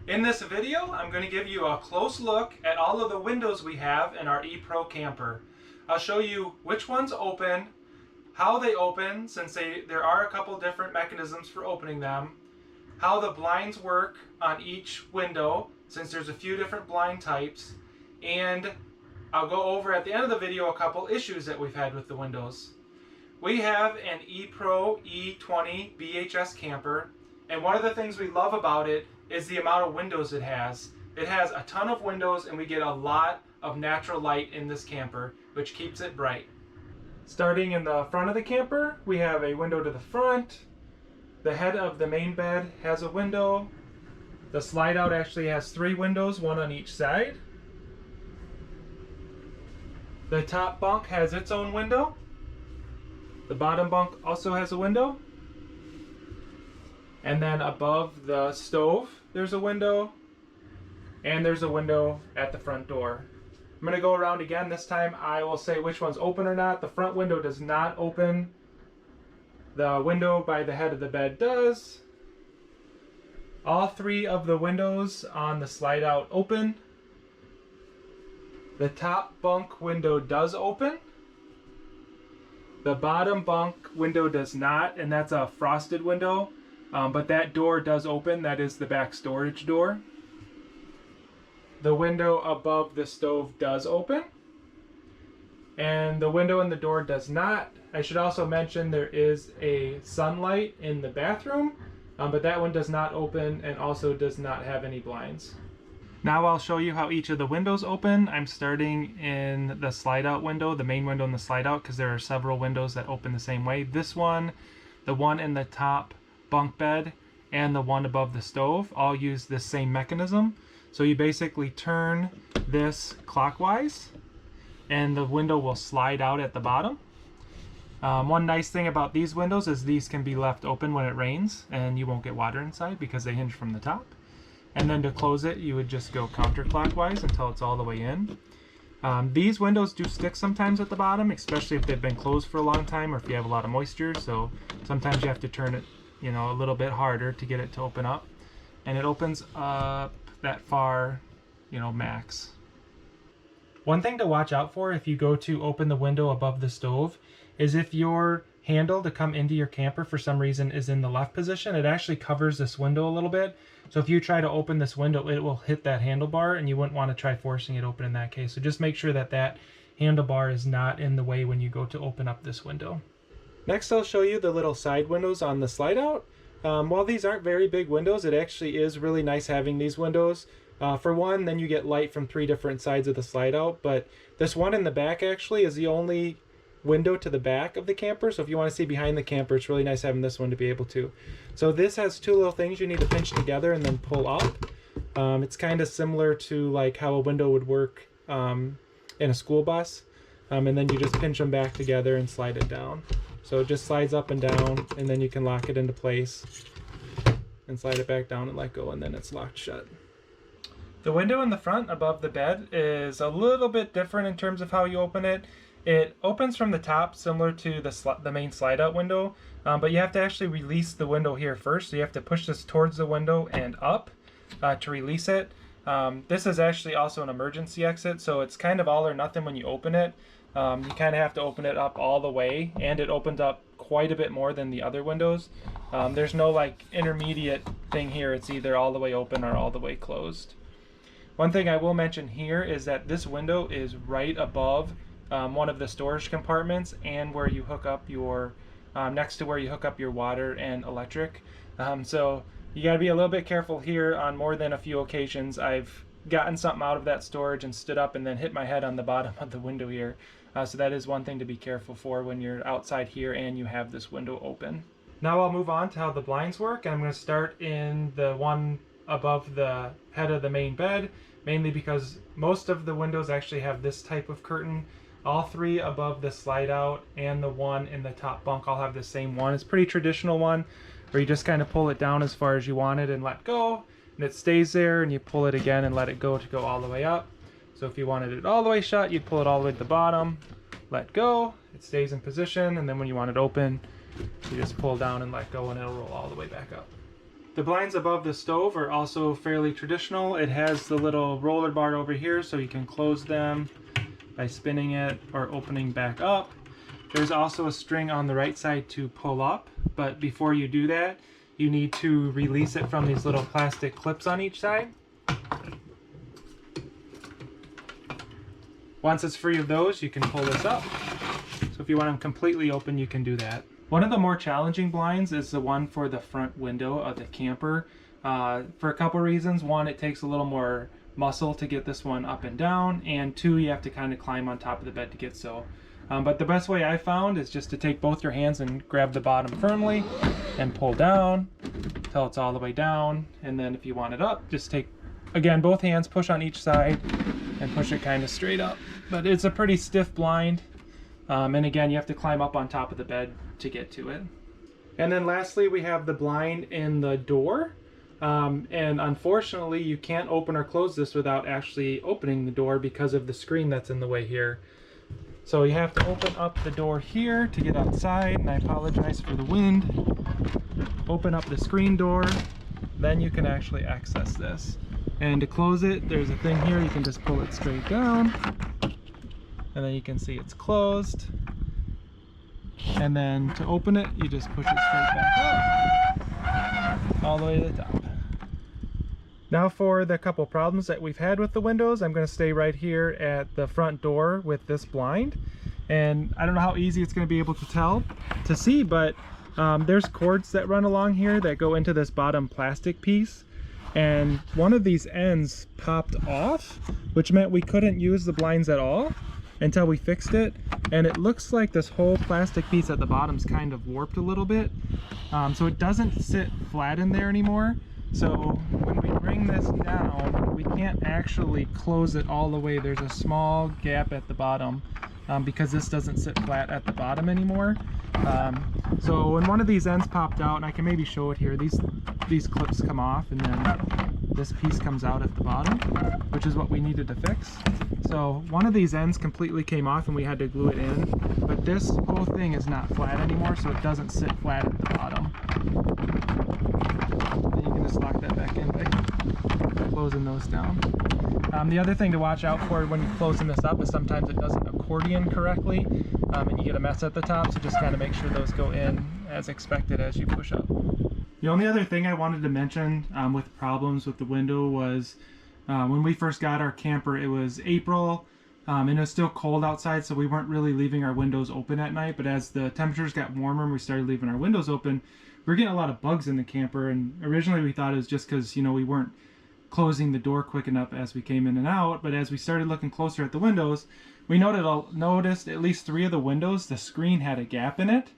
In this video, I'm going to give you a close look at all of the windows we have in our E Pro camper. I'll show you which ones open, how they open, since there are a couple different mechanisms for opening them, how the blinds work on each window, since there's a few different blind types, and I'll go over at the end of the video a couple issues that we've had with the windows. We have an E Pro E20BHS camper, and one of the things we love about it is the amount of windows it has. It has a ton of windows and we get a lot of natural light in this camper, which keeps it bright. Starting in the front of the camper, we have a window to the front. The head of the main bed has a window. The slide out actually has 3 windows, one on each side. The top bunk has its own window. The bottom bunk also has a window. And then above the stove, there's a window. And there's a window at the front door. I'm going to go around again. This time I will say which one's open or not. The front window does not open. The window by the head of the bed does. All 3 of the windows on the slide out open. The top bunk window does open. The bottom bunk window does not, and that's a frosted window. But that door does open. That is the back storage door. The window above the stove does open. And the window in the door does not. I should also mention there is a sunlight in the bathroom, but that one does not open and also does not have any blinds. Now I'll show you how each of the windows open. I'm starting in the slide out window, the main window in the slide out, because there are several windows that open the same way. This one, the one in the top bunk bed, and the one above the stove all use this same mechanism. So you basically turn this clockwise and the window will slide out at the bottom. One nice thing about these windows is these can be left open when it rains and you won't get water inside because they hinge from the top. And then to close it, you would just go counterclockwise until it's all the way in. These windows do stick sometimes at the bottom, especially if they've been closed for a long time or if you have a lot of moisture. So sometimes you have to turn it, a little bit harder to get it to open up. And it opens up that far, max. One thing to watch out for if you go to open the window above the stove is if your handle to come into your camper for some reason is in the left position, it actually covers this window a little bit. So if you try to open this window, it will hit that handlebar and you wouldn't want to try forcing it open in that case. So just make sure that that handlebar is not in the way when you go to open up this window. Next, I'll show you the little side windows on the slide out. While these aren't very big windows, it actually is really nice having these windows. For one, then you get light from 3 different sides of the slide out, but this one in the back actually is the only window to the back of the camper. So if you want to see behind the camper, it's really nice having this one to be able to. So this has 2 little things you need to pinch together and then pull up. It's kind of similar to like how a window would work in a school bus. And then you just pinch them back together and slide it down. So it just slides up and down, and then you can lock it into place and slide it back down and let go, and then it's locked shut. The window in the front above the bed is a little bit different in terms of how you open it. It opens from the top, similar to the main slide out window, but you have to actually release the window here first. So you have to push this towards the window and up to release it. This is actually also an emergency exit, so it's kind of all or nothing when you open it. You kind of have to open it up all the way, and it opens up quite a bit more than the other windows. There's no like intermediate thing here. It's either all the way open or all the way closed. One thing I will mention here is that this window is right above one of the storage compartments and where you hook up your, next to where you hook up your water and electric. So you got to be a little bit careful here. On more than a few occasions, I've gotten something out of that storage and stood up and then hit my head on the bottom of the window here. So that is one thing to be careful for when you're outside here and you have this window open. Now I'll move on to how the blinds work. I'm going to start in the one above the head of the main bed, mainly because most of the windows actually have this type of curtain. All 3 above the slide out and the one in the top bunk all have the same one. It's a pretty traditional one where you just kind of pull it down as far as you want it and let go, and it stays there, and you pull it again and let it go to go all the way up. So if you wanted it all the way shut, you'd pull it all the way to the bottom, let go, it stays in position, and then when you want it open, you just pull down and let go and it'll roll all the way back up. The blinds above the stove are also fairly traditional. It has the little roller bar over here so you can close them by spinning it or opening back up. There's also a string on the right side to pull up, but before you do that, you need to release it from these little plastic clips on each side. Once it's free of those, you can pull this up. So if you want them completely open, you can do that. One of the more challenging blinds is the one for the front window of the camper. For a couple reasons. One, it takes a little more muscle to get this one up and down, and two, you have to kind of climb on top of the bed to get so. But the best way I found is just to take both your hands and grab the bottom firmly and pull down until it's all the way down. And then if you want it up, just take, again, both hands, push on each side and push it kind of straight up. But it's a pretty stiff blind. And again, you have to climb up on top of the bed to get to it. And then lastly, we have the blind in the door. And unfortunately, you can't open or close this without actually opening the door because of the screen that's in the way here. So you have to open up the door here to get outside, and I apologize for the wind. Open up the screen door, then you can actually access this. And to close it, there's a thing here, you can just pull it straight down, and then you can see it's closed. And then to open it, you just push it straight back up, all the way to the top. Now for the couple problems that we've had with the windows, I'm going to stay right here at the front door with this blind. And I don't know how easy it's going to be able to see, but there's cords that run along here that go into this bottom plastic piece. And one of these ends popped off, which meant we couldn't use the blinds at all until we fixed it. And it looks like this whole plastic piece at the bottom's kind of warped a little bit. So it doesn't sit flat in there anymore. So when we bring this down, we can't actually close it all the way. There's a small gap at the bottom because this doesn't sit flat at the bottom anymore. So when one of these ends popped out, and I can maybe show it here, these clips come off and then this piece comes out at the bottom, which is what we needed to fix. So one of these ends completely came off and we had to glue it in, but this whole thing is not flat anymore, so it doesn't sit flat at the bottom. And you can just lock that back in by closing those down. The other thing to watch out for when you're closing this up is sometimes it doesn't accordion correctly, and you get a mess at the top, so just kind of make sure those go in as expected as you push up. The only other thing I wanted to mention with problems with the window was when we first got our camper, it was April, and it was still cold outside, so we weren't really leaving our windows open at night, but as the temperatures got warmer and we started leaving our windows open, we were getting a lot of bugs in the camper. And originally we thought it was just because, you know, we weren't closing the door quick enough as we came in and out, but as we started looking closer at the windows, we noticed at least 3 of the windows, the screen had a gap in it.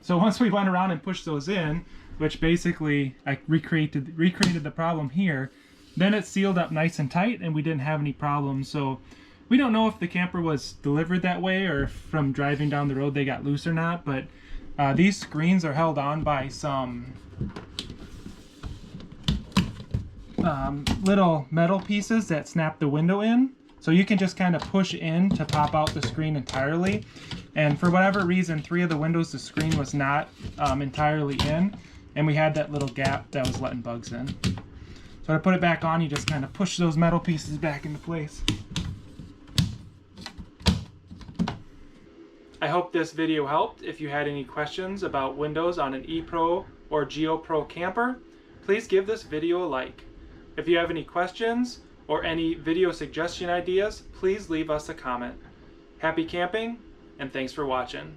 So once we went around and pushed those in, which basically I recreated the problem here, then it sealed up nice and tight and we didn't have any problems. So we don't know if the camper was delivered that way or if from driving down the road they got loose or not, but these screens are held on by some little metal pieces that snap the window in. So you can just kind of push in to pop out the screen entirely. And for whatever reason, 3 of the windows, the screen was not entirely in, and we had that little gap that was letting bugs in. So to put it back on, you just kind of push those metal pieces back into place. I hope this video helped. If you had any questions about windows on an E-Pro or Geo Pro camper, please give this video a like. If you have any questions or any video suggestion ideas, please leave us a comment. Happy camping, and thanks for watching.